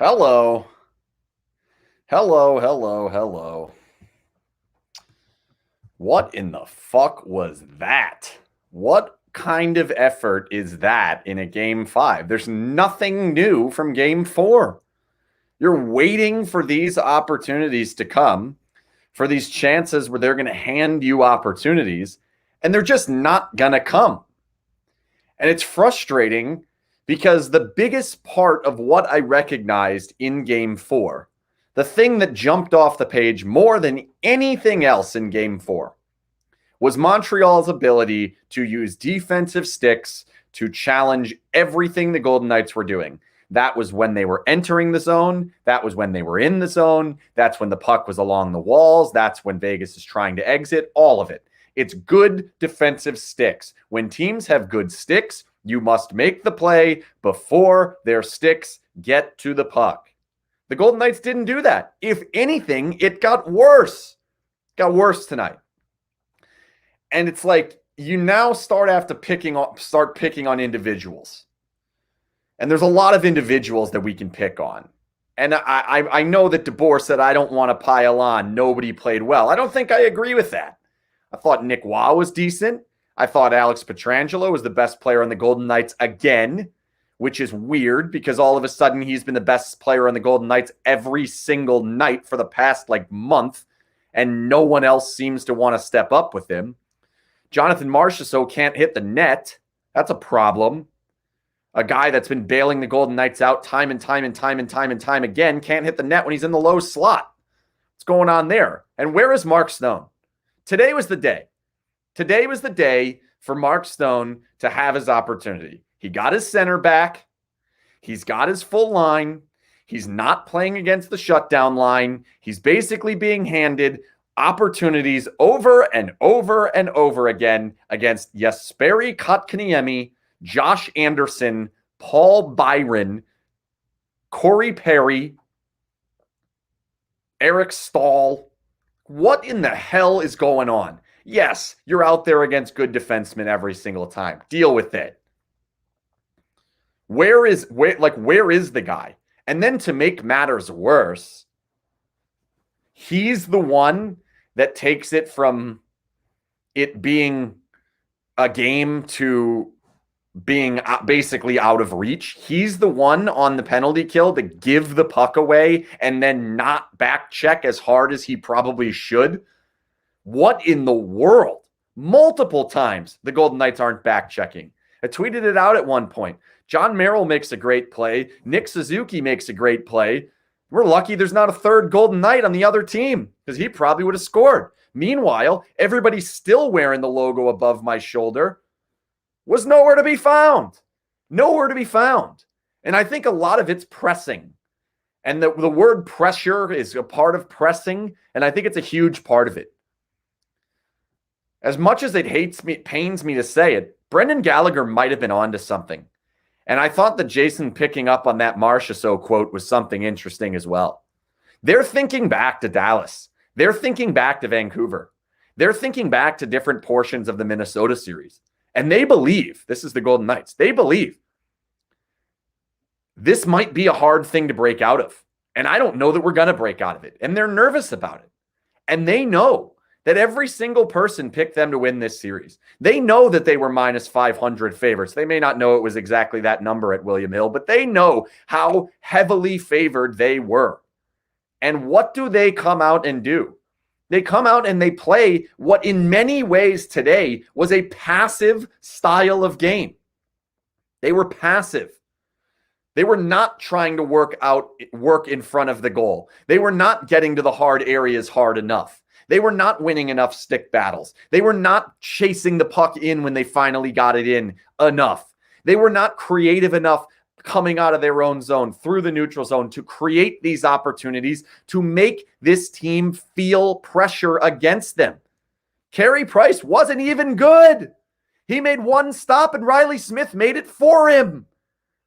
Hello. Hello, hello, hello. What in the fuck was that? What kind of effort is that in a game 5? There's nothing new from game 4. You're waiting for these opportunities to come, for these chances where they're going to hand you opportunities, and they're just not going to come. And it's frustrating because the biggest part of what I recognized in game 4, the thing that jumped off the page more than anything else in game 4, was Montreal's ability to use defensive sticks to challenge everything the Golden Knights were doing. That was when they were entering the zone. That was when they were in the zone. That's when the puck was along the walls. That's when Vegas is trying to exit. All of it. It's good defensive sticks. When teams have good sticks, you must make the play before their sticks get to the puck. The Golden Knights didn't do that. If anything, it got worse. It got worse tonight. And it's like you now start picking on individuals. And there's a lot of individuals that we can pick on. And I know that DeBoer said, I don't want to pile on. Nobody played well. I don't think I agree with that. I thought Nick Waugh was decent. I thought Alex Pietrangelo was the best player on the Golden Knights again, which is weird because all of a sudden he's been the best player on the Golden Knights every single night for the past month, and no one else seems to want to step up with him. Jonathan Marchessault can't hit the net. That's a problem. A guy that's been bailing the Golden Knights out time and time again can't hit the net when he's in the low slot. What's going on there? And where is Mark Stone? Today was the day. Today was the day for Mark Stone to have his opportunity. He got his center back. He's got his full line. He's not playing against the shutdown line. He's basically being handed opportunities over and over and over again against Jesperi Kotkaniemi, Josh Anderson, Paul Byron, Corey Perry, Eric Stahl. What in the hell is going on? Yes, you're out there against good defensemen every single time. Deal with it. Where is the guy? And then to make matters worse, he's the one that takes it from it being a game to being basically out of reach. He's the one on the penalty kill to give the puck away and then not back check as hard as he probably should. What in the world? Multiple times the Golden Knights aren't back checking. I tweeted it out at one point. John Merrill makes a great play. Nick Suzuki makes a great play. We're lucky there's not a third Golden Knight on the other team because he probably would have scored. Meanwhile, everybody still wearing the logo above my shoulder was nowhere to be found. Nowhere to be found. And I think a lot of it's pressing. And the word pressure is a part of pressing, and I think it's a huge part of it. As much as it pains me to say it, Brendan Gallagher might have been onto something. And I thought that Jason picking up on that Marchessault quote was something interesting as well. They're thinking back to Dallas. They're thinking back to Vancouver. They're thinking back to different portions of the Minnesota series. And they believe, this is the Golden Knights, they believe this might be a hard thing to break out of. And I don't know that we're going to break out of it. And they're nervous about it. And they know that every single person picked them to win this series. They know that they were minus 500 favorites. They may not know it was exactly that number at William Hill, but they know how heavily favored they were. And what do they come out and do? They come out and they play what in many ways today was a passive style of game. They were passive. They were not trying to work in front of the goal. They were not getting to the hard areas hard enough. They were not winning enough stick battles. They were not chasing the puck in when they finally got it in enough. They were not creative enough coming out of their own zone through the neutral zone to create these opportunities to make this team feel pressure against them. Carey Price wasn't even good. He made one stop and Riley Smith made it for him.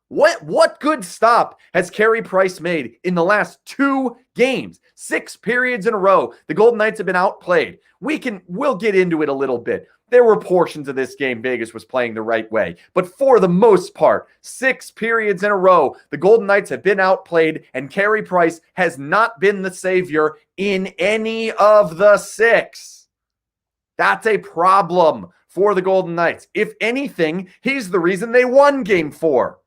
What good stop has Carey Price made in the last 2 games? 6 periods in a row. The Golden Knights have been outplayed. We'll get into it a little bit. There were portions of this game Vegas was playing the right way. But for the most part, 6 periods in a row, the Golden Knights have been outplayed, and Carey Price has not been the savior in any of the 6. That's a problem for the Golden Knights. If anything, he's the reason they won Game 4.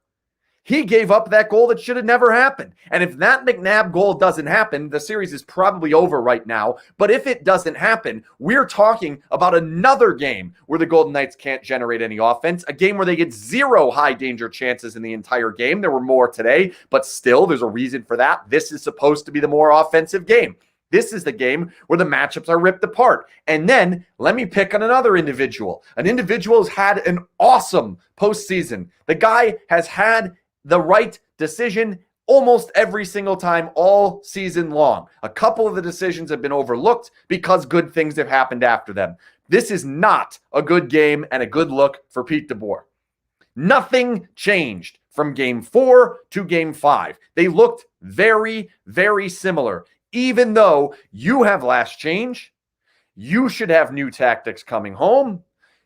He gave up that goal that should have never happened. And if that McNabb goal doesn't happen, the series is probably over right now. But if it doesn't happen, we're talking about another game where the Golden Knights can't generate any offense, a game where they get 0 high danger chances in the entire game. There were more today, but still, there's a reason for that. This is supposed to be the more offensive game. This is the game where the matchups are ripped apart. And then let me pick on another individual. An individual who's had an awesome postseason. The guy has had the right decision almost every single time all season long. A couple of the decisions have been overlooked because good things have happened after them. This is not a good game and a good look for Pete DeBoer. Nothing changed from Game 4 to Game 5. They looked very, very similar. Even though you have last change, you should have new tactics coming home.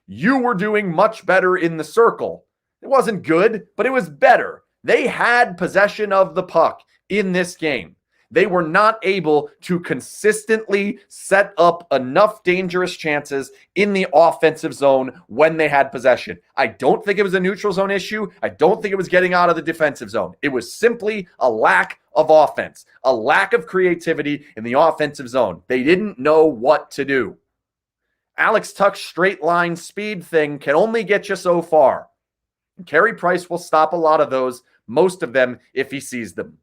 You were doing much better in the circle. It wasn't good, but it was better. They had possession of the puck in this game. They were not able to consistently set up enough dangerous chances in the offensive zone when they had possession. I don't think it was a neutral zone issue. I don't think it was getting out of the defensive zone. It was simply a lack of offense, a lack of creativity in the offensive zone. They didn't know what to do. Alex Tuch's straight line speed thing can only get you so far. Carey Price will stop a lot of those, most of them, if he sees them.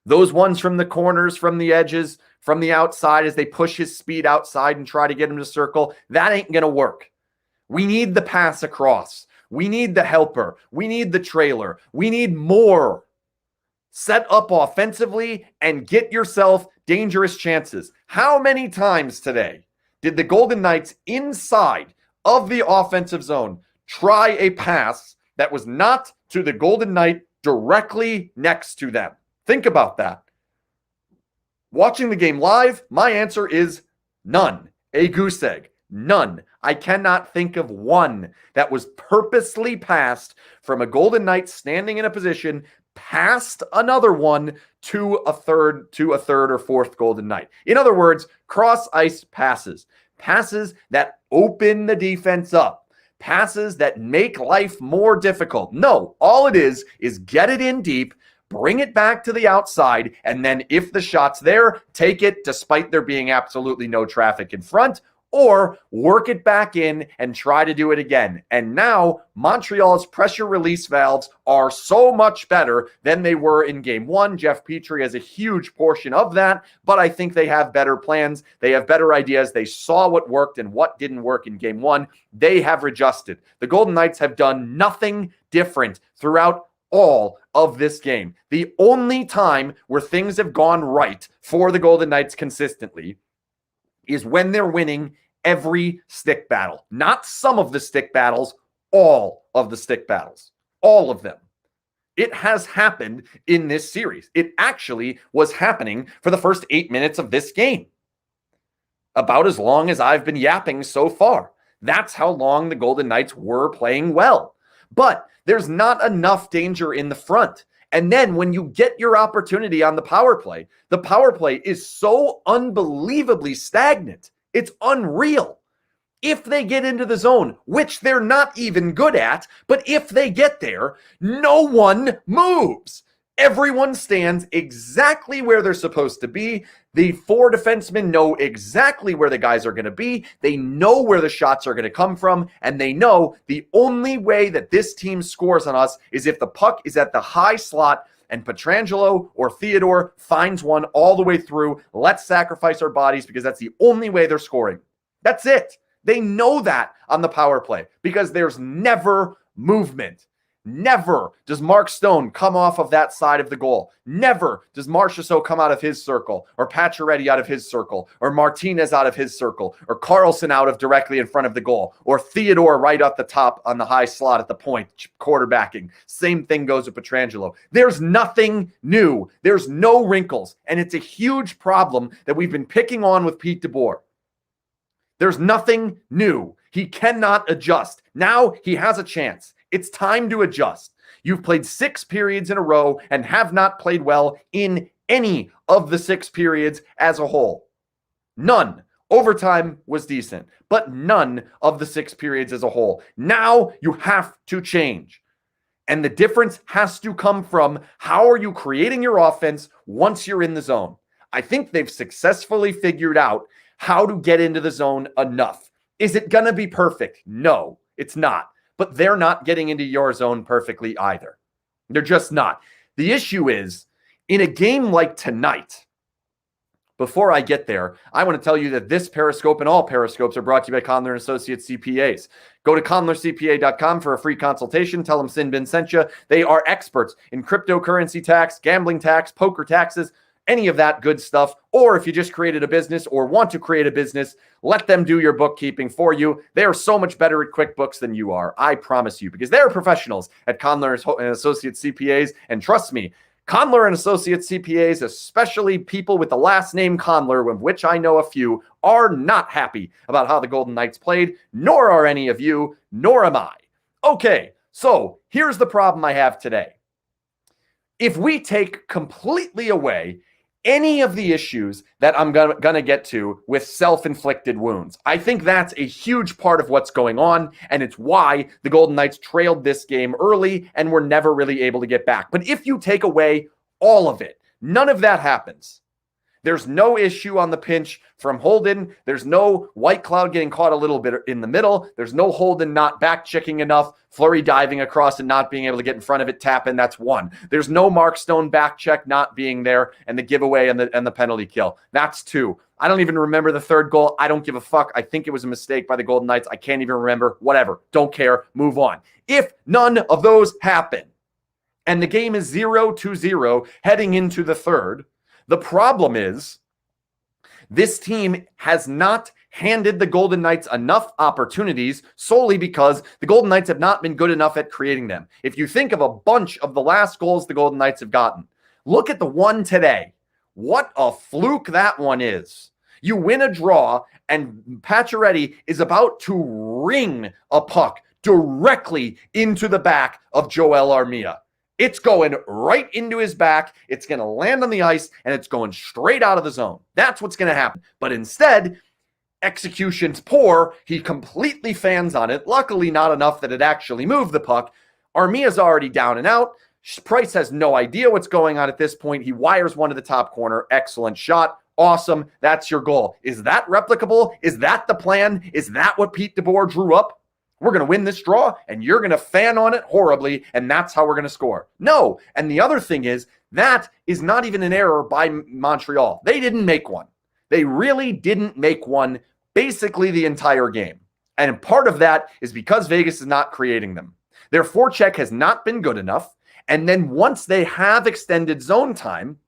Those ones from the corners, from the edges, from the outside, as they push his speed outside and try to get him to circle, that ain't going to work. We need the pass across. We need the helper. We need the trailer. We need more. Set up offensively and get yourself dangerous chances. How many times today did the Golden Knights inside of the offensive zone try a pass that was not to the Golden Knight directly next to them? Think about that. Watching the game live, my answer is none. A goose egg. None. I cannot think of one that was purposely passed from a Golden Knight standing in a position past another one to a third or fourth Golden Knight. In other words, cross ice passes. Passes that open the defense up. Passes that make life more difficult. No, all it is get it in deep, bring it back to the outside, and then if the shot's there, take it despite there being absolutely no traffic in front, or work it back in and try to do it again. And now Montreal's pressure release valves are so much better than they were in Game 1. Jeff Petrie has a huge portion of that, but I think they have better plans. They have better ideas. They saw what worked and what didn't work in Game 1. They have adjusted. The Golden Knights have done nothing different throughout all of this game. The only time where things have gone right for the Golden Knights consistently is when they're winning every stick battle. Not some of the stick battles, all of the stick battles. All of them. It has happened in this series. It actually was happening for the first 8 minutes of this game. About as long as I've been yapping so far. That's how long the Golden Knights were playing well. But there's not enough danger in the front. And then when you get your opportunity on the power play is so unbelievably stagnant. It's unreal. If they get into the zone, which they're not even good at, but if they get there, no one moves. Everyone stands exactly where they're supposed to be. The 4 defensemen know exactly where the guys are going to be. They know where the shots are going to come from, and they know the only way that this team scores on us is if the puck is at the high slot and Pietrangelo or Theodore finds one all the way through. Let's sacrifice our bodies because that's the only way they're scoring. That's it. They know that on the power play because there's never movement. Never does Mark Stone come off of that side of the goal. Never does Marchessault come out of his circle, or Pacioretty out of his circle, or Martinez out of his circle, or Carlson out of directly in front of the goal, or Theodore right up the top on the high slot at the point, quarterbacking. Same thing goes with Pietrangelo. There's nothing new. There's no wrinkles, and it's a huge problem that we've been picking on with Pete DeBoer. There's nothing new. He cannot adjust. Now he has a chance. It's time to adjust. You've played 6 periods in a row and have not played well in any of the 6 periods as a whole. None. Overtime was decent, but none of the 6 periods as a whole. Now you have to change. And the difference has to come from how are you creating your offense once you're in the zone. I think they've successfully figured out how to get into the zone enough. Is it going to be perfect? No, it's not. But they're not getting into your zone perfectly either. They're just not. The issue is, in a game like tonight, before I get there, I want to tell you that this Periscope and all Periscopes are brought to you by Conler & Associates CPAs. Go to conlercpa.com for a free consultation. Tell them SinBin sent you. They are experts in cryptocurrency tax, gambling tax, poker taxes, any of that good stuff. Or if you just created a business or want to create a business, let them do your bookkeeping for you. They are so much better at QuickBooks than you are. I promise you, because they're professionals at Conler & Associates CPAs. And trust me, Conler & Associates CPAs, especially people with the last name Conler, of which I know a few, are not happy about how the Golden Knights played, nor are any of you, nor am I. Okay, so here's the problem I have today. If we take completely away any of the issues that I'm going to get to with self-inflicted wounds, I think that's a huge part of what's going on, and it's why the Golden Knights trailed this game early and were never really able to get back. But if you take away all of it, none of that happens. There's no issue on the pinch from Holden. There's no White Cloud getting caught a little bit in the middle. There's no Holden not back checking enough, Fleury diving across and not being able to get in front of it, tap in. That's 1. There's no Mark Stone back check not being there, and the giveaway and the penalty kill. That's 2. I don't even remember the 3rd goal. I don't give a fuck. I think it was a mistake by the Golden Knights. I can't even remember. Whatever. Don't care. Move on. If none of those happen and the game is 0-0 heading into the 3rd, the problem is this team has not handed the Golden Knights enough opportunities solely because the Golden Knights have not been good enough at creating them. If you think of a bunch of the last goals the Golden Knights have gotten, look at the one today. What a fluke that one is. You win a draw, and Pacioretty is about to ring a puck directly into the back of Joel Armia. It's going right into his back. It's going to land on the ice, and it's going straight out of the zone. That's what's going to happen. But instead, execution's poor. He completely fans on it. Luckily, not enough that it actually moved the puck. Armia's already down and out. Price has no idea what's going on at this point. He wires one to the top corner. Excellent shot. Awesome. That's your goal. Is that replicable? Is that the plan? Is that what Pete DeBoer drew up? We're going to win this draw, and you're going to fan on it horribly, and that's how we're going to score. No. And the other thing is, that is not even an error by Montreal. They didn't make one. They really didn't make one basically the entire game. And part of that is because Vegas is not creating them. Their forecheck has not been good enough. And then once they have extended zone time,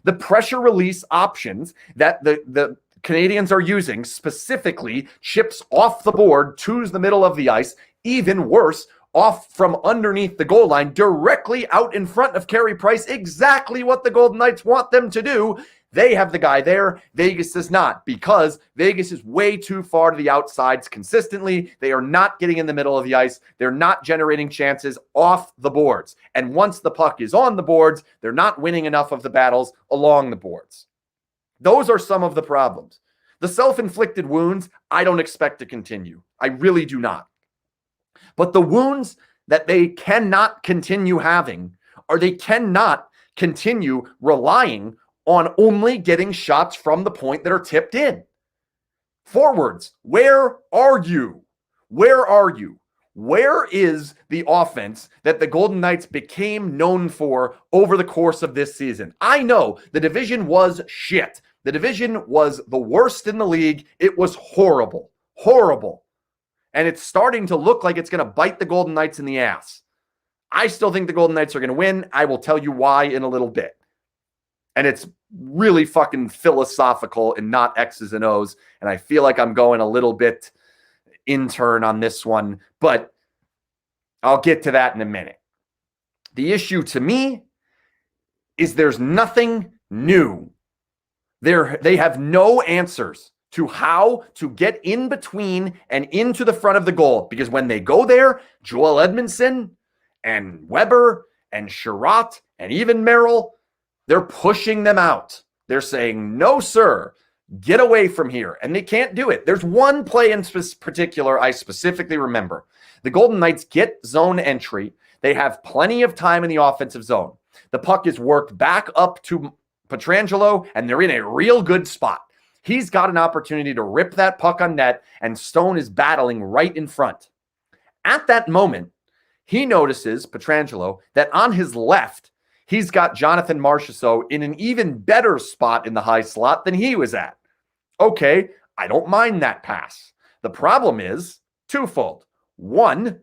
the pressure release options that the Canadians are using, specifically chips off the board to the middle of the ice, even worse, off from underneath the goal line, directly out in front of Carey Price, exactly what the Golden Knights want them to do. They have the guy there. Vegas does not, because Vegas is way too far to the outsides consistently. They are not getting in the middle of the ice. They're not generating chances off the boards. And once the puck is on the boards, they're not winning enough of the battles along the boards. Those are some of the problems. The self-inflicted wounds, I don't expect to continue. I really do not. But the wounds that they cannot continue having are they cannot continue relying on only getting shots from the point that are tipped in. Forwards, where are you? Where are you? Where is the offense that the Golden Knights became known for over the course of this season? I know the division was shit. The division was the worst in the league. It was horrible, horrible. And it's starting to look like it's going to bite the Golden Knights in the ass. I still think the Golden Knights are going to win. I will tell you why in a little bit. And it's really fucking philosophical and not X's and O's. And I feel like I'm going a little bit intern on this one, but I'll get to that in a minute. The issue to me is there's nothing new. They have no answers to how to get in between and into the front of the goal. Because when they go there, Joel Edmondson and Weber and Sherratt and even Merrill, they're pushing them out. They're saying, no, sir, get away from here. And they can't do it. There's one play in particular I specifically remember. The Golden Knights get zone entry. They have plenty of time in the offensive zone. The puck is worked back up to Pietrangelo, and they're in a real good spot. He's got an opportunity to rip that puck on net, and Stone is battling right in front. At that moment, he notices, Pietrangelo, that on his left, he's got Jonathan Marchessault in an even better spot in the high slot than he was at. Okay, I don't mind that pass. The problem is twofold. One,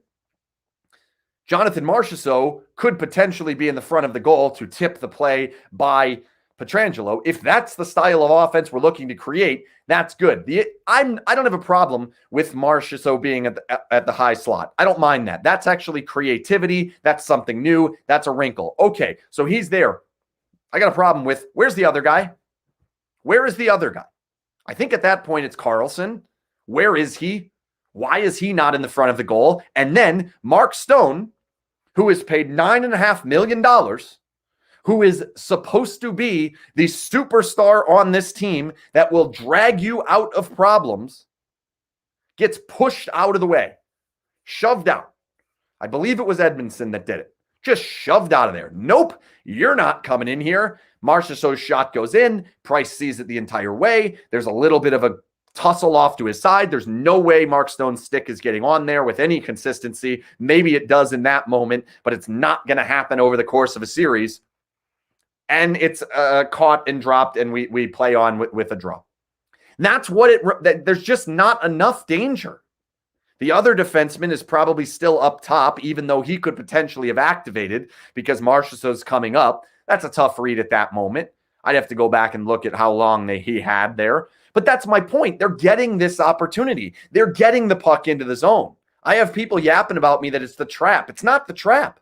Jonathan Marchessault could potentially be in the front of the goal to tip the play by Pietrangelo. If that's the style of offense we're looking to create, that's good. I don't have a problem with Marchessault being at the high slot. I don't mind that. That's actually creativity. That's something new. That's a wrinkle. Okay, so he's there. I got a problem with, where's the other guy? Where is the other guy? I think at that point it's Carlson. Where is he? Why is he not in the front of the goal? And then Mark Stone, who is paid $9.5 million, who is supposed to be the superstar on this team that will drag you out of problems, gets pushed out of the way, shoved out. I believe it was Edmondson that did it. Just shoved out of there. Nope, you're not coming in here. Marchessault's shot goes in. Price sees it the entire way. There's a little bit of a tussle off to his side. There's no way Mark Stone's stick is getting on there with any consistency. Maybe it does in that moment, but it's not going to happen over the course of a series. And it's caught and dropped, and we play on with a draw. And that's what there's just not enough danger. The other defenseman is probably still up top, even though he could potentially have activated because Marchessault's coming up. That's a tough read at that moment. I'd have to go back and look at how long he had there. But that's my point. They're getting this opportunity. They're getting the puck into the zone. I have people yapping about me that it's the trap. It's not the trap.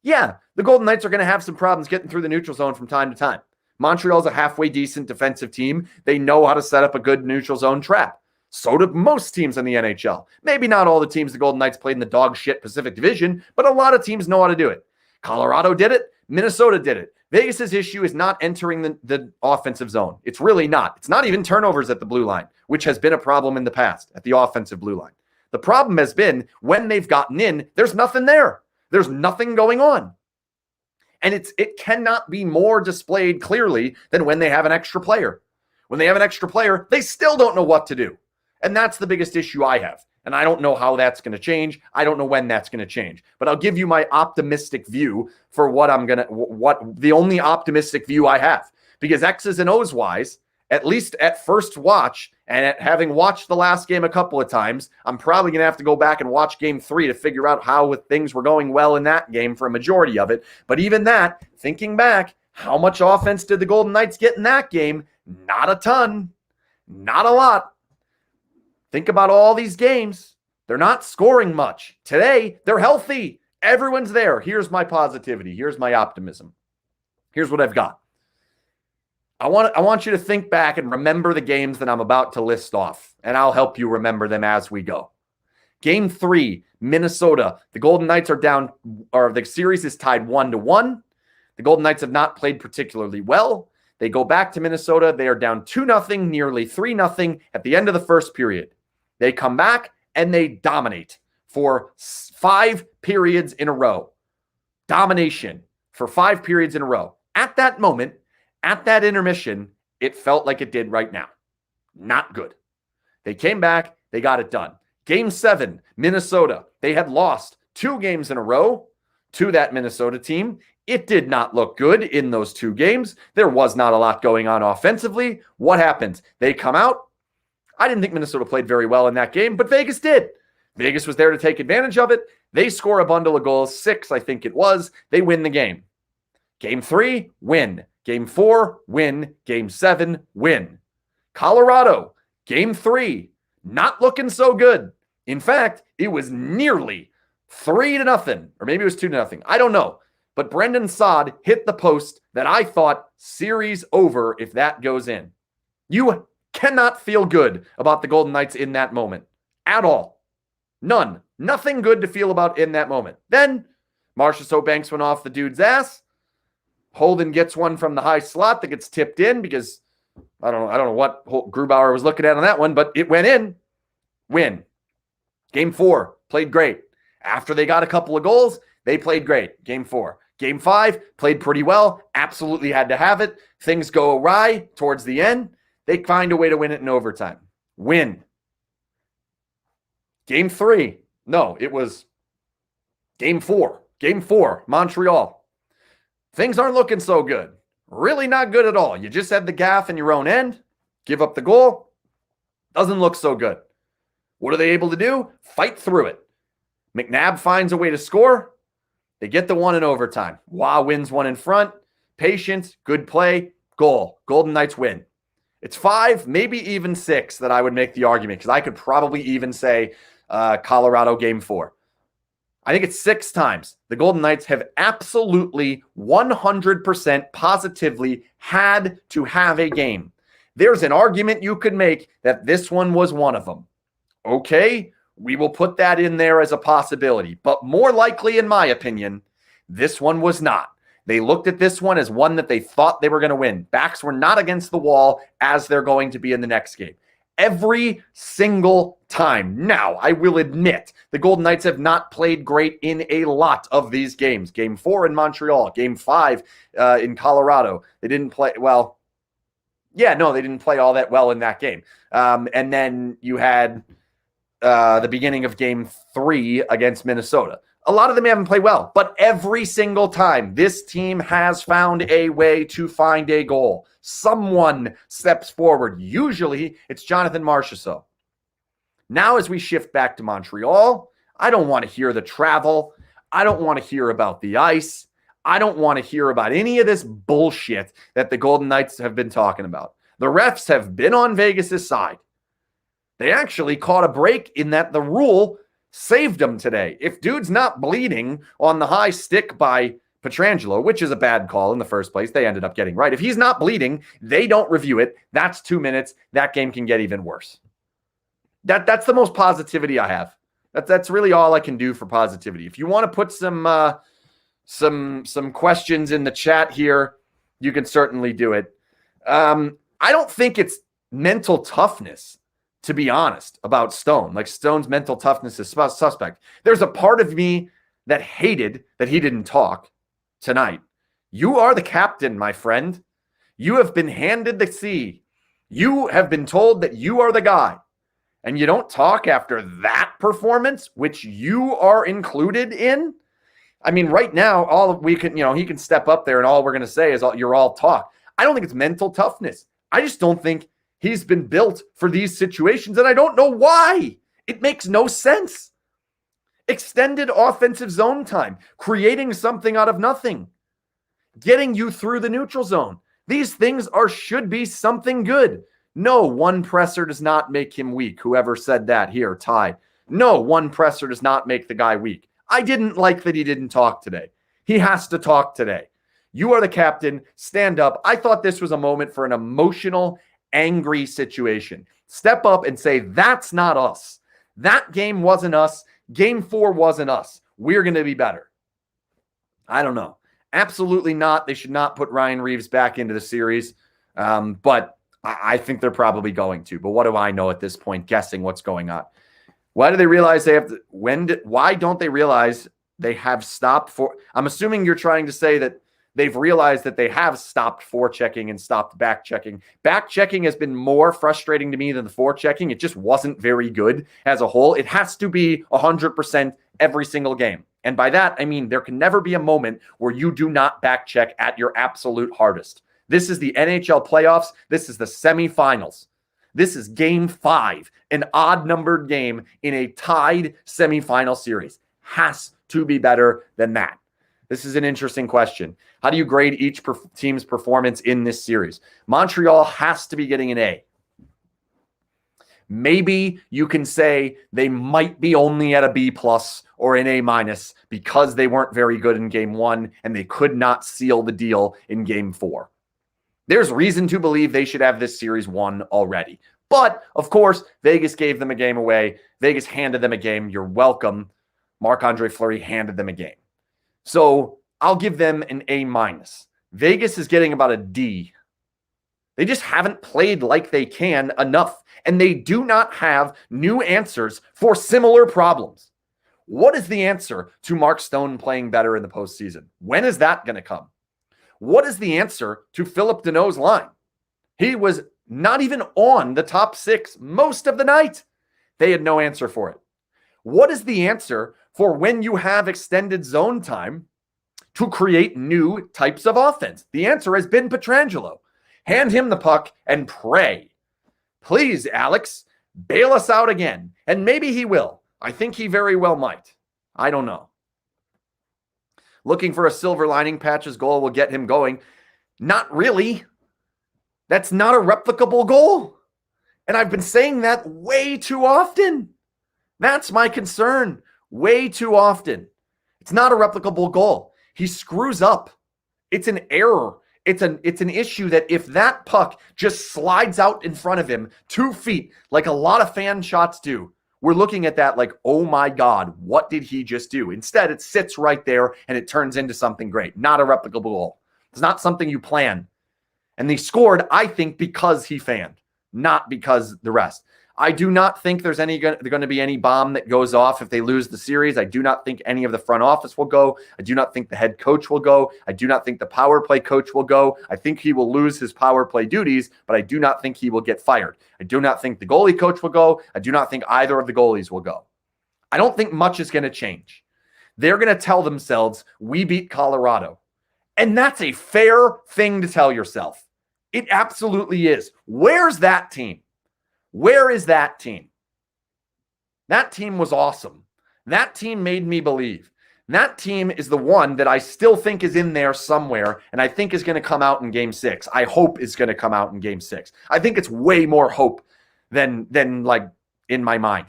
Yeah, the Golden Knights are going to have some problems getting through the neutral zone from time to time. Montreal's a halfway decent defensive team. They know how to set up a good neutral zone trap. So do most teams in the NHL. Maybe not all the teams the Golden Knights played in the dog shit Pacific Division, but a lot of teams know how to do it. Colorado did it. Minnesota did it. Vegas's issue is not entering the offensive zone. It's really not. It's not even turnovers at the blue line, which has been a problem in the past at the offensive blue line. The problem has been when they've gotten in, there's nothing there. There's nothing going on. And it cannot be more displayed clearly than when they have an extra player. When they have an extra player, they still don't know what to do. And that's the biggest issue I have. And I don't know how that's going to change. I don't know when that's going to change. But I'll give you my optimistic view for what the only optimistic view I have. Because X's and O's wise, at least at first watch, and at having watched the last game a couple of times, I'm probably going to have to go back and watch game 3 to figure out how things were going well in that game for a majority of it. But even that, thinking back, how much offense did the Golden Knights get in that game? Not a ton. Not a lot. Think about all these games. They're not scoring much. Today, they're healthy. Everyone's there. Here's my positivity. Here's my optimism. Here's what I've got. I want you to think back and remember the games that I'm about to list off, and I'll help you remember them as we go. Game 3, Minnesota. The Golden Knights are down, or the series is tied 1-1. The Golden Knights have not played particularly well. They go back to Minnesota. They are down 2-0, nearly 3-0 at the end of the first period. They come back and they dominate for 5 periods in a row. Domination for 5 periods in a row. At that moment, at that intermission, it felt like it did right now. Not good. They came back. They got it done. Game 7, Minnesota. They had lost 2 games in a row to that Minnesota team. It did not look good in those 2 games. There was not a lot going on offensively. What happens? They come out. I didn't think Minnesota played very well in that game, but Vegas did. Vegas was there to take advantage of it. They score a bundle of goals, 6, I think it was. They win the game. Game 3, win. Game 4, win. Game 7, win. Colorado, Game 3, not looking so good. In fact, it was nearly 3-0, or maybe it was 2-0. I don't know. But Brendan Saad hit the post that I thought series over if that goes in. You cannot feel good about the Golden Knights in that moment at all. None. Nothing good to feel about in that moment. Then Marchessault banks one off the dude's ass. Holden gets one from the high slot that gets tipped in because I don't know what Grubauer was looking at on that one, but it went in. Win. Game 4, played great. After they got a couple of goals, they played great. Game 4. Game 5, played pretty well. Absolutely had to have it. Things go awry towards the end. They find a way to win it in overtime. Win. Game 3. No, it was Game 4. Game 4, Montreal. Things aren't looking so good. Really not good at all. You just had the gaff in your own end. Give up the goal. Doesn't look so good. What are they able to do? Fight through it. McNabb finds a way to score. They get the one in overtime. Wah wins one in front. Patience, good play, goal. Golden Knights win. It's 5, maybe even 6 that I would make the argument because I could probably even say Colorado Game 4. I think it's 6 times. The Golden Knights have absolutely 100% positively had to have a game. There's an argument you could make that this one was one of them. Okay, we will put that in there as a possibility. But more likely, in my opinion, this one was not. They looked at this one as one that they thought they were going to win. Backs were not against the wall as they're going to be in the next game. Every single time. Now, I will admit, the Golden Knights have not played great in a lot of these games. Game 4 in Montreal, Game 5 in Colorado. They didn't play, well, yeah, no, they didn't play all that well in that game. And then you had the beginning of Game 3 against Minnesota. A lot of them haven't played well, but every single time, this team has found a way to find a goal. Someone steps forward. Usually, it's Jonathan Marchessault. Now, as we shift back to Montreal, I don't want to hear the travel. I don't want to hear about the ice. I don't want to hear about any of this bullshit that the Golden Knights have been talking about. The refs have been on Vegas' side. They actually caught a break in that the rule saved them today. If dude's not bleeding on the high stick by Pietrangelo, which is a bad call in the first place, they ended up getting right. If he's not bleeding, they don't review it. That's 2 minutes. That game can get even worse. That's the most positivity I have. That's really all I can do for positivity. If you want to put some questions in the chat here, you can certainly do it. I don't think it's mental toughness, to be honest, about Stone. Like, Stone's mental toughness is suspect. There's a part of me that hated that he didn't talk tonight. You are the captain, my friend. You have been handed the sea. You have been told that you are the guy. And you don't talk after that performance, which you are included in. I mean, right now, all we can, he can step up there and all we're going to say is you're all talk. I don't think it's mental toughness. I just don't think he's been built for these situations, and I don't know why. It makes no sense. Extended offensive zone time, creating something out of nothing, getting you through the neutral zone. These things should be something good. No, one presser does not make him weak. Whoever said that here, Ty. No, one presser does not make the guy weak. I didn't like that he didn't talk today. He has to talk today. You are the captain. Stand up. I thought this was a moment for an emotional, angry situation. Step up and say, that's not us. That game wasn't us. Game 4 wasn't us. We're going to be better. I don't know. Absolutely not. They should not put Ryan Reeves back into the series. But I think they're probably going to. But what do I know at this point, guessing what's going on? Why do they realize they have to, why don't they realize they have stopped for? I'm assuming you're trying to say that they've realized that they have stopped forechecking and stopped back-checking. Back-checking has been more frustrating to me than the forechecking. It just wasn't very good as a whole. It has to be 100% every single game. And by that, I mean there can never be a moment where you do not back-check at your absolute hardest. This is the NHL playoffs. This is the semifinals. This is game 5, an odd-numbered game in a tied semifinal series. Has to be better than that. This is an interesting question. How do you grade each team's performance in this series? Montreal has to be getting an A. Maybe you can say they might be only at a B+ or an A- because they weren't very good in game 1 and they could not seal the deal in game 4. There's reason to believe they should have this series won already. But, of course, Vegas gave them a game away. Vegas handed them a game. You're welcome. Marc-Andre Fleury handed them a game. So I'll give them an A-. Vegas is getting about a D. They just haven't played like they can enough, and they do not have new answers for similar problems. What is the answer to Mark Stone playing better in the postseason? When is that going to come? What is the answer to Phillip Deneau's line? He was not even on the top 6 most of the night. They had no answer for it. What is the answer for when you have extended zone time to create new types of offense? The answer has been Pietrangelo. Hand him the puck and pray. Please, Alex, bail us out again. And maybe he will. I think he very well might. I don't know. Looking for a silver lining, Patch's goal will get him going. Not really. That's not a replicable goal. And I've been saying that way too often. That's my concern. Way too often. It's not a replicable goal. He screws up. It's an error. It's an issue that if that puck just slides out in front of him 2 feet, like a lot of fan shots do, we're looking at that like, oh my God, what did he just do? Instead, it sits right there and it turns into something great. Not a replicable goal. It's not something you plan. And they scored, I think, because he fanned, not because the rest. I do not think there's going to be any bomb that goes off if they lose the series. I do not think any of the front office will go. I do not think the head coach will go. I do not think the power play coach will go. I think he will lose his power play duties, but I do not think he will get fired. I do not think the goalie coach will go. I do not think either of the goalies will go. I don't think much is going to change. They're going to tell themselves, we beat Colorado. And that's a fair thing to tell yourself. It absolutely is. Where's that team? Where is that team? That team was awesome. That team made me believe. That team is the one that I still think is in there somewhere, and I think is going to come out in game 6. I hope is going to come out in game 6. I think it's way more hope than like in my mind.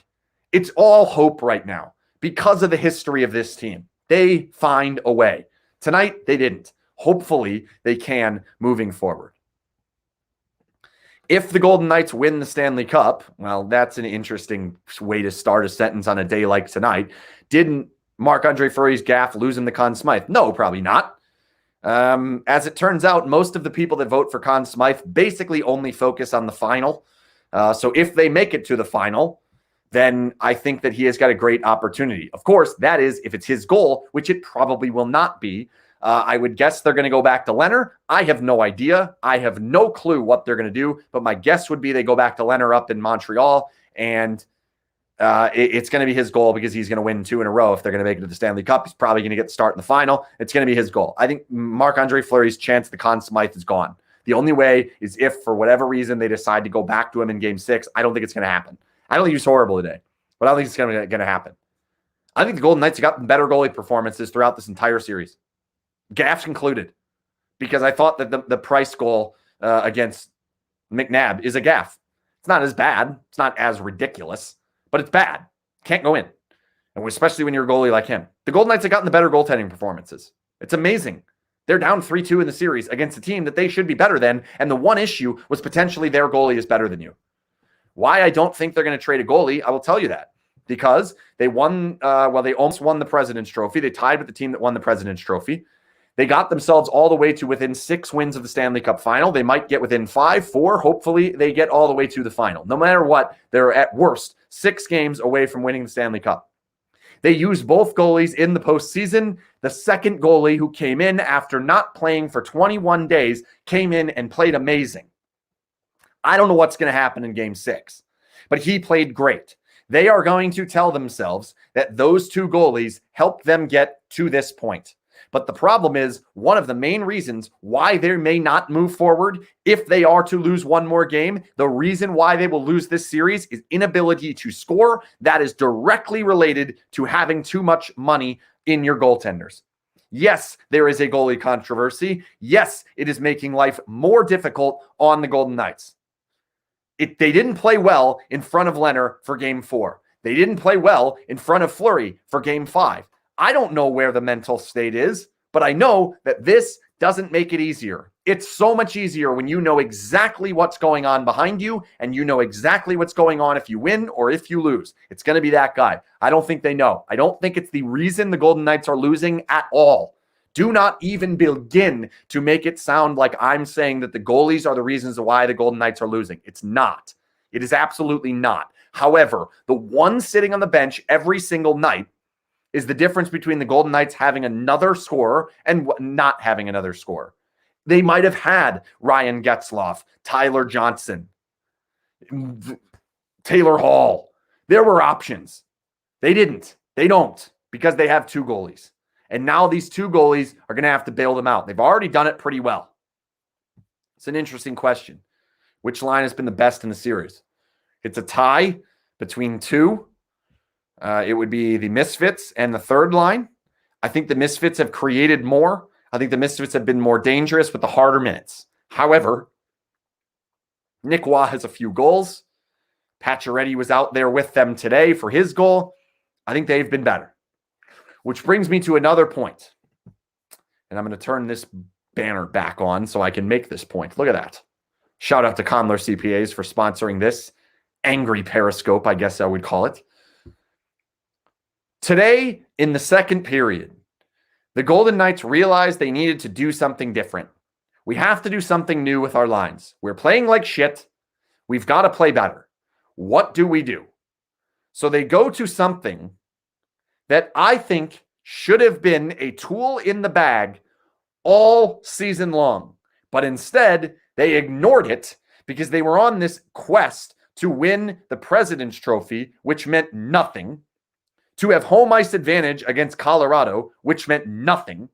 It's all hope right now because of the history of this team. They find a way. Tonight, they didn't. Hopefully, they can moving forward. If the Golden Knights win the Stanley Cup, well, that's an interesting way to start a sentence on a day like tonight. Didn't Marc-Andre Fleury's gaffe lose him the Conn Smythe? No, probably not. As it turns out, most of the people that vote for Conn Smythe basically only focus on the final. So if they make it to the final, then I think that he has got a great opportunity. Of course, that is if it's his goal, which it probably will not be. I would guess they're going to go back to Leonard. I have no idea. I have no clue what they're going to do, but my guess would be they go back to Leonard up in Montreal, and it's going to be his goal because he's going to win 2 in a row. If they're going to make it to the Stanley Cup, he's probably going to get the start in the final. It's going to be his goal. I think Marc-Andre Fleury's chance at the Conn Smythe is gone. The only way is if, for whatever reason, they decide to go back to him in game 6. I don't think it's going to happen. I don't think he's horrible today, but I don't think it's going to happen. I think the Golden Knights have gotten better goalie performances throughout this entire series. Gaffes included, because I thought that the Price goal against McNabb is a gaffe. It's not as bad. It's not as ridiculous, but it's bad. Can't go in. And especially when you're a goalie like him. The Golden Knights have gotten the better goaltending performances. It's amazing. They're down 3-2 in the series against a team that they should be better than, and the one issue was potentially their goalie is better than you. Why I don't think they're going to trade a goalie, I will tell you that. Because they won, they almost won the President's Trophy. They tied with the team that won the President's Trophy. They got themselves all the way to within 6 wins of the Stanley Cup final. They might get within 5, 4. Hopefully, they get all the way to the final. No matter what, they're at worst 6 games away from winning the Stanley Cup. They used both goalies in the postseason. The second goalie who came in after not playing for 21 days came in and played amazing. I don't know what's going to happen in game 6, but he played great. They are going to tell themselves that those 2 goalies helped them get to this point. But the problem is, one of the main reasons why they may not move forward if they are to lose one more game, the reason why they will lose this series is inability to score. That is directly related to having too much money in your goaltenders. Yes, there is a goalie controversy. Yes, it is making life more difficult on the Golden Knights. They didn't play well in front of Leonard for Game 4. They didn't play well in front of Fleury for Game 5. I don't know where the mental state is, but I know that this doesn't make it easier. It's so much easier when you know exactly what's going on behind you and you know exactly what's going on if you win or if you lose. It's going to be that guy. I don't think they know. I don't think it's the reason the Golden Knights are losing at all. Do not even begin to make it sound like I'm saying that the goalies are the reasons why the Golden Knights are losing. It's not. It is absolutely not. However, the one sitting on the bench every single night is the difference between the Golden Knights having another scorer and not having another scorer. They might have had Ryan Getzlaf, Tyler Johnson, Taylor Hall. There were options. They didn't. They don't, because they have two goalies. And now these two goalies are going to have to bail them out. They've already done it pretty well. It's an interesting question. Which line has been the best in the series? It's a tie between two. It would be the Misfits and the third line. I think the Misfits have created more. I think the Misfits have been more dangerous with the harder minutes. However, Nick Waugh has a few goals. Pacioretty was out there with them today for his goal. I think they've been better. Which brings me to another point. And I'm going to turn this banner back on so I can make this point. Look at that. Shout out to Conler CPAs for sponsoring this angry Periscope, I guess I would call it. Today, in the second period, the Golden Knights realized they needed to do something different. We have to do something new with our lines. We're playing like shit. We've got to play better. What do we do? So they go to something that I think should have been a tool in the bag all season long. But instead, they ignored it because they were on this quest to win the President's Trophy, which meant nothing, to have home ice advantage against Colorado, which meant nothing,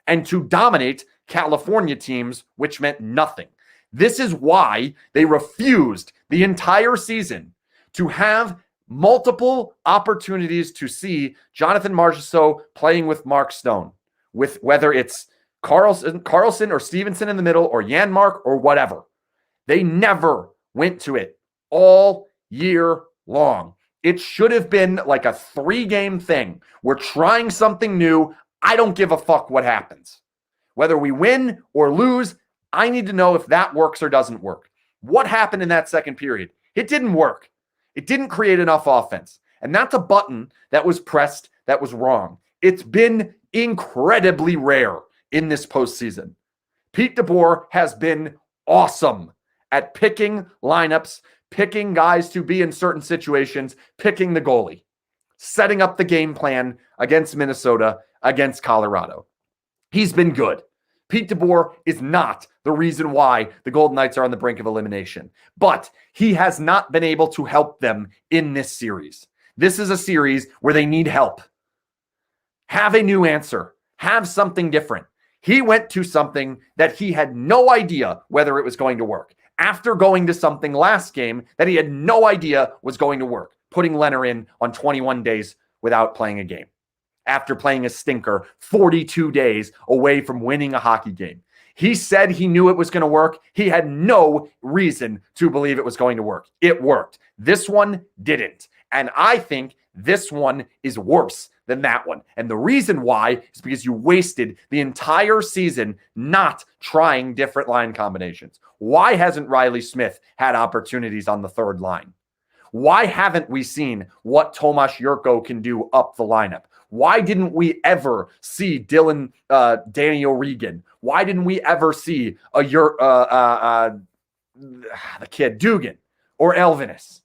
and to dominate California teams, which meant nothing. This is why they refused the entire season to have multiple opportunities to see Jonathan Marchessault playing with Mark Stone, with whether it's Carlson or Stevenson in the middle or Janmark or whatever. They never went to it all year long. It should have been like a 3-game thing. We're trying something new. I don't give a fuck what happens. Whether we win or lose, I need to know if that works or doesn't work. What happened in that second period? It didn't work. It didn't create enough offense. And that's a button that was pressed that was wrong. It's been incredibly rare in this postseason. Pete DeBoer has been awesome at picking lineups, picking guys to be in certain situations, picking the goalie, setting up the game plan against Minnesota, against Colorado. He's been good. Pete DeBoer is not the reason why the Golden Knights are on the brink of elimination, but he has not been able to help them in this series. This is a series where they need help. Have a new answer. Have something different. He went to something that he had no idea whether it was going to work. After going to something last game that he had no idea was going to work, putting Leonard in on 21 days without playing a game. After playing a stinker 42 days away from winning a hockey game. He said he knew it was going to work. He had no reason to believe it was going to work. It worked. This one didn't. And I think this one is worse than that one. And the reason why is because you wasted the entire season not trying different line combinations. Why hasn't Riley Smith had opportunities on the third line? Why haven't we seen what Tomas Jurko can do up the lineup? Why didn't we ever see Danny O'Regan? Why didn't we ever see the kid Dugan or Elvenis?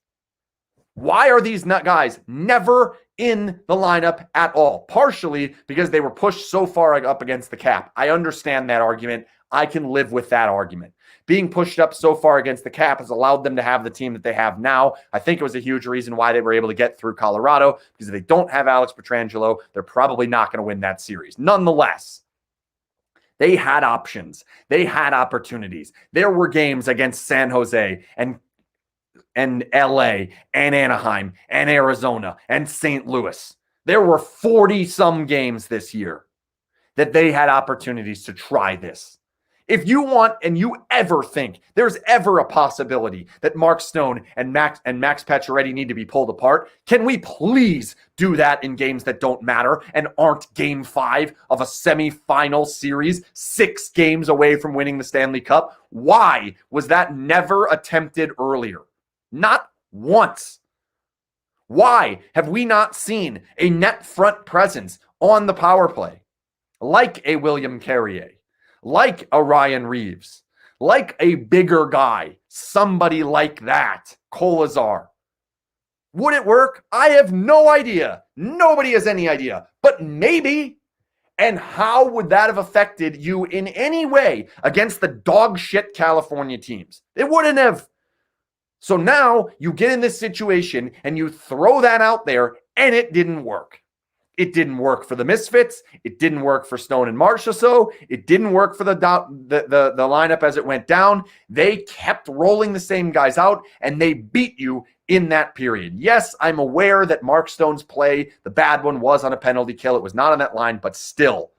Why are these guys never in the lineup at all? Partially because they were pushed so far up against the cap. I understand that argument. I can live with that argument. Being pushed up so far against the cap has allowed them to have the team that they have now. I think it was a huge reason why they were able to get through Colorado, because if they don't have Alex Pietrangelo, they're probably not going to win that series. Nonetheless, They had options. They had opportunities. There were games against San Jose and LA and Anaheim and Arizona and St. Louis. There were 40-some games this year that they had opportunities to try this. If you want and you ever think there's ever a possibility that Mark Stone and Max Pacioretty need to be pulled apart, can we please do that in games that don't matter and aren't game 5 of a semifinal series, 6 games away from winning the Stanley Cup? Why was that never attempted earlier? Not once. Why have we not seen a net front presence on the power play like a William Carrier, like a Ryan Reeves, like a bigger guy, somebody like that, Kolazar? Would it work? I have no idea. Nobody has any idea, but maybe. And how would that have affected you in any way against the dog shit California teams? It wouldn't have. So now you get in this situation and you throw that out there and it didn't work. It didn't work for the Misfits. It didn't work for Stone and Marchessault. It didn't work for the lineup as it went down. They kept rolling the same guys out and they beat you in that period. Yes, I'm aware that Mark Stone's play, the bad one, was on a penalty kill. It was not on that line, but still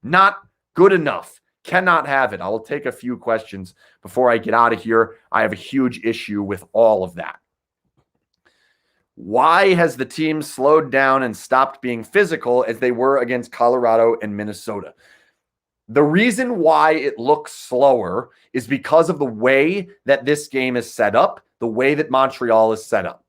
not good enough. Cannot have it. I will take a few questions before I get out of here. I have a huge issue with all of that. Why has the team slowed down and stopped being physical as they were against Colorado and Minnesota? The reason why it looks slower is because of the way that this game is set up, the way that Montreal is set up.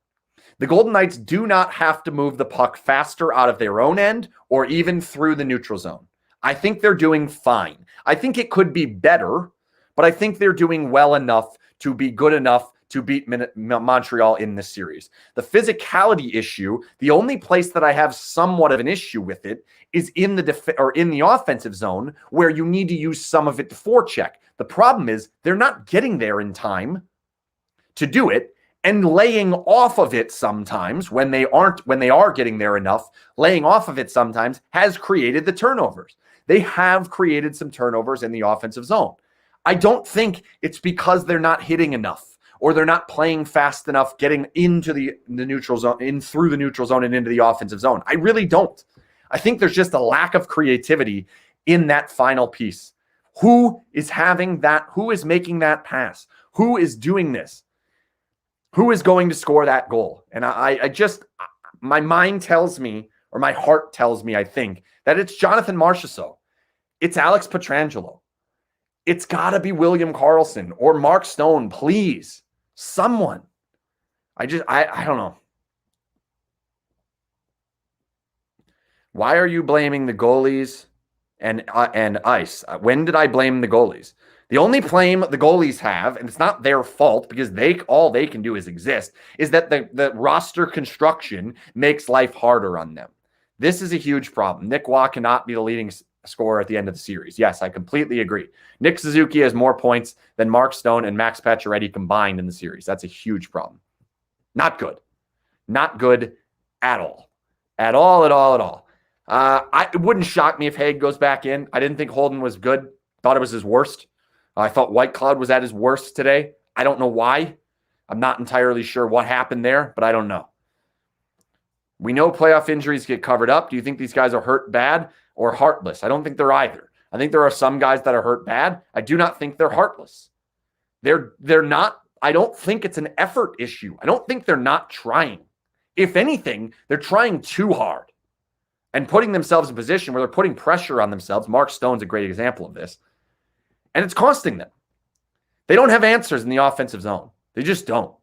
The Golden Knights do not have to move the puck faster out of their own end or even through the neutral zone. I think they're doing fine. I think it could be better, but I think they're doing well enough to be good enough to beat Montreal in this series. The physicality issue, the only place that I have somewhat of an issue with it is in the in the offensive zone where you need to use some of it to forecheck. The problem is they're not getting there in time to do it, and laying off of it sometimes when they are getting there enough, laying off of it sometimes has created the turnovers. They have created some turnovers in the offensive zone. I don't think it's because they're not hitting enough or they're not playing fast enough getting into the neutral zone, through the neutral zone and into the offensive zone. I really don't. I think there's just a lack of creativity in that final piece. Who is having that? Who is making that pass? Who is doing this? Who is going to score that goal? And I just, my mind tells me, or my heart tells me, I think, that it's Jonathan Marchessault. It's Alex Pietrangelo. It's got to be William Karlsson or Mark Stone, please. Someone. I don't know. Why are you blaming the goalies and ice? When did I blame the goalies? The only blame the goalies have, and it's not their fault because all they can do is exist, is that the roster construction makes life harder on them. This is a huge problem. Nick Waugh cannot be the leading scorer at the end of the series. Yes, I completely agree. Nick Suzuki has more points than Mark Stone and Max Pacioretty combined in the series. That's a huge problem. Not good. Not good at all. At all, at all, at all. It wouldn't shock me if Haig goes back in. I didn't think Holden was good. Thought it was his worst. I thought White Cloud was at his worst today. I don't know why. I'm not entirely sure what happened there, but I don't know. We know playoff injuries get covered up. Do you think these guys are hurt bad or heartless? I don't think they're either. I think there are some guys that are hurt bad. I do not think they're heartless. They're not. I don't think it's an effort issue. I don't think they're not trying. If anything, they're trying too hard and putting themselves in a position where they're putting pressure on themselves. Mark Stone's a great example of this. And it's costing them. They don't have answers in the offensive zone. They just don't.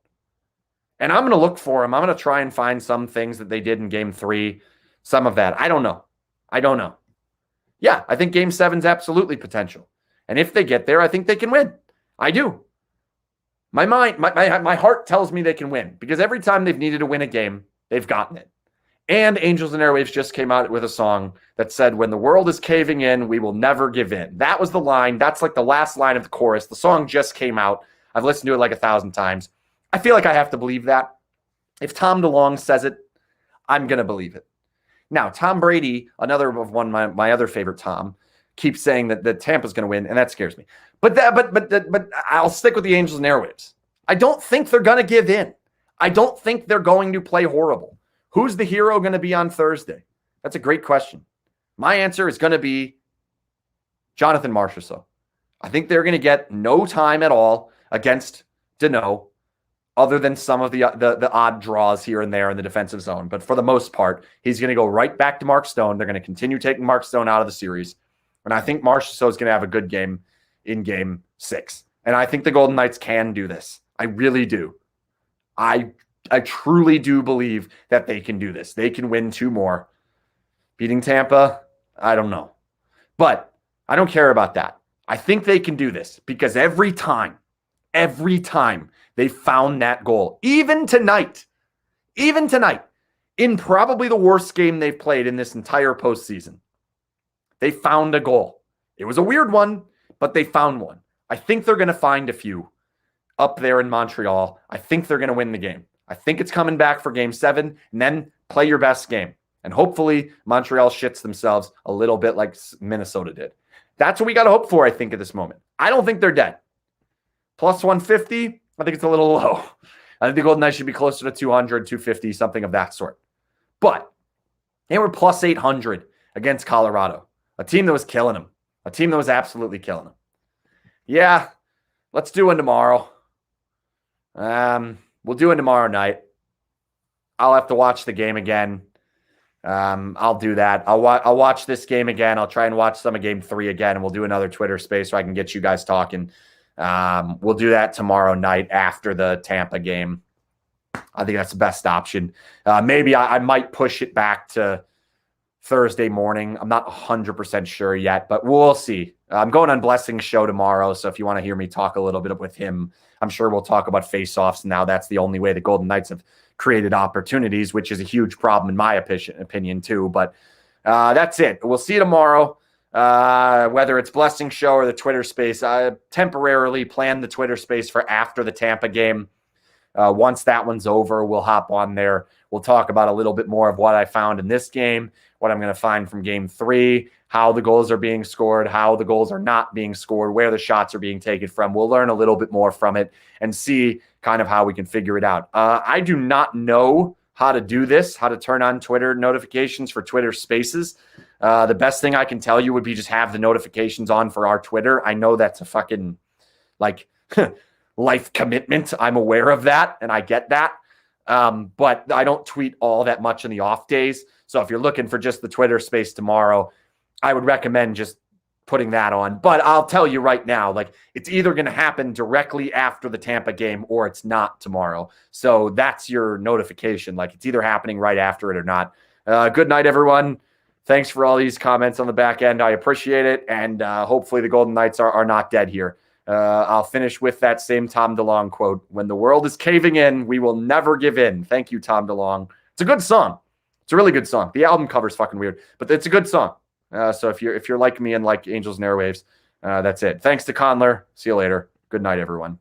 And I'm going to look for them. I'm going to try and find some things that they did in Game 3, some of that. I don't know. Yeah, I think Game 7's absolutely potential. And if they get there, I think they can win. I do. My heart tells me they can win because every time they've needed to win a game, they've gotten it. And Angels and Airwaves just came out with a song that said, "When the world is caving in, we will never give in." That was the line. That's like the last line of the chorus. The song just came out. I've listened to it like 1,000 times. I feel like I have to believe that. If Tom DeLonge says it, I'm going to believe it. Now, Tom Brady, another of my other favorite Tom, keep saying that Tampa's going to win, and that scares me. But I'll stick with the Angels and Airwaves. I don't think they're going to give in. I don't think they're going to play horrible. Who's the hero going to be on Thursday? That's a great question. My answer is going to be Jonathan Marchessault. I think they're going to get no time at all against Deneau, other than some of the odd draws here and there in the defensive zone. But for the most part, he's going to go right back to Mark Stone. They're going to continue taking Mark Stone out of the series. And I think Marchessault is going to have a good game in Game 6. And I think the Golden Knights can do this. I really do. I truly do believe that they can do this. They can win 2 more. Beating Tampa, I don't know. But I don't care about that. I think they can do this because every time they found that goal, even tonight, in probably the worst game they've played in this entire postseason, they found a goal. It was a weird one, but they found one. I think they're going to find a few up there in Montreal. I think they're going to win the game. I think it's coming back for Game 7, and then play your best game. And hopefully Montreal shits themselves a little bit like Minnesota did. That's what we got to hope for, I think, at this moment. I don't think they're dead. Plus 150, I think it's a little low. I think the Golden Knights should be closer to 200, 250, something of that sort. But they were plus 800 against Colorado, a team that was killing them, a team that was absolutely killing them. Yeah, let's do one tomorrow. We'll do it tomorrow night. I'll have to watch the game again. I'll do that. I'll watch this game again. I'll try and watch some of Game 3 again, and we'll do another Twitter space so I can get you guys talking. We'll do that tomorrow night after the Tampa game. I think that's the best option. Maybe I might push it back to Thursday morning. I'm not 100% sure yet, but we'll see. I'm going on Blessing's show tomorrow, so if you want to hear me talk a little bit with him, I'm sure we'll talk about face-offs. Now that's the only way the Golden Knights have created opportunities, which is a huge problem in my opinion too. But that's it. We'll see you tomorrow. Whether it's Blessing's show or the Twitter space, I temporarily planned the Twitter space for after the Tampa game. Once that one's over, we'll hop on there. We'll talk about a little bit more of what I found in this game, what I'm going to find from Game 3, how the goals are being scored, how the goals are not being scored, where the shots are being taken from. We'll learn a little bit more from it and see kind of how we can figure it out. I do not know how to do this, how to turn on Twitter notifications for Twitter Spaces. The best thing I can tell you would be just have the notifications on for our Twitter. I know that's a fucking life commitment. I'm aware of that, and I get that. But I don't tweet all that much in the off days. So if you're looking for just the Twitter space tomorrow, I would recommend just putting that on. But I'll tell you right now, it's either going to happen directly after the Tampa game or it's not tomorrow. So that's your notification. It's either happening right after it or not. Good night, everyone. Thanks for all these comments on the back end. I appreciate it. And hopefully the Golden Knights are not dead here. I'll finish with that same Tom DeLonge quote. When the world is caving in, we will never give in. Thank you, Tom DeLonge. It's a good song. It's a really good song. The album cover's fucking weird, but it's a good song. So if you're like me and like Angels and Airwaves, that's it. Thanks to Conler. See you later. Good night, everyone.